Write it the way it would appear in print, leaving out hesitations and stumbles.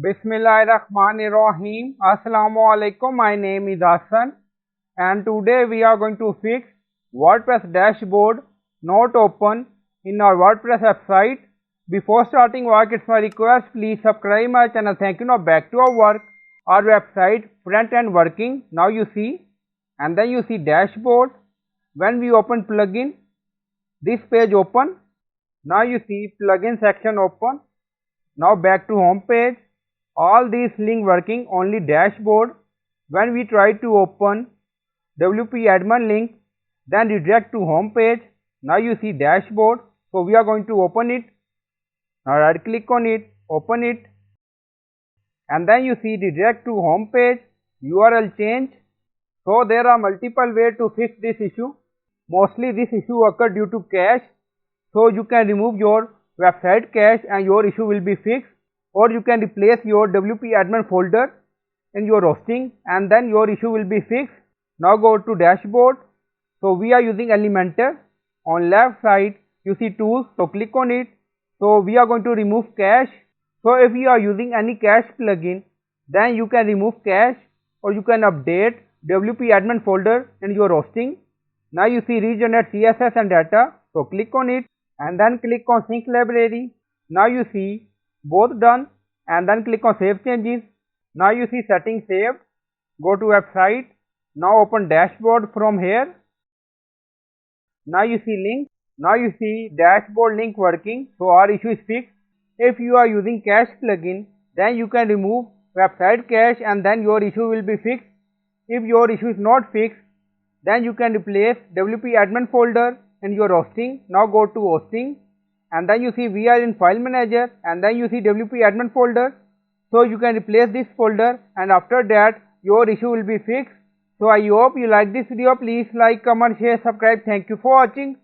Bismillahirrahmanirrahim. Assalamu alaikum. My name is Hassan and today we are going to fix WordPress dashboard not open in our WordPress website. Before starting work, it's my request, please subscribe my channel. Thank you. Now back to our work. Our website front end working. Now you see, and then you see dashboard. When we open plugin, this page open. Now you see plugin section open. Now back to home page. All these link working, only dashboard. When we try to open WP admin link, then redirect to home page. Now you see dashboard. So we are going to open it. Now right click on it, open it, and then you see redirect to home page, URL change. So there are multiple ways to fix this issue. Mostly this issue occurred due to cache. So you can remove your website cache and your issue will be fixed. Or you can replace your WP admin folder in your hosting and then your issue will be fixed. Now go to dashboard. So we are using Elementor. On left side you see tools, so click on it. So we are going to remove cache. So if you are using any cache plugin, then you can remove cache or you can update WP admin folder in your hosting. Now you see regenerate CSS and data, so click on it and then click on sync library. Now you see both done and then click on save changes. Now you see settings saved. Go to website. Now open dashboard from here. Now you see link. Now you see dashboard link working. So our issue is fixed. If you are using cache plugin, then you can remove website cache and then your issue will be fixed. If your issue is not fixed, then you can replace WP admin folder in your hosting. Now go to hosting. And then you see we are in file manager and then you see WP admin folder. So you can replace this folder and after that your issue will be fixed. So I hope you like this video. Please like, comment, share, subscribe. Thank you for watching.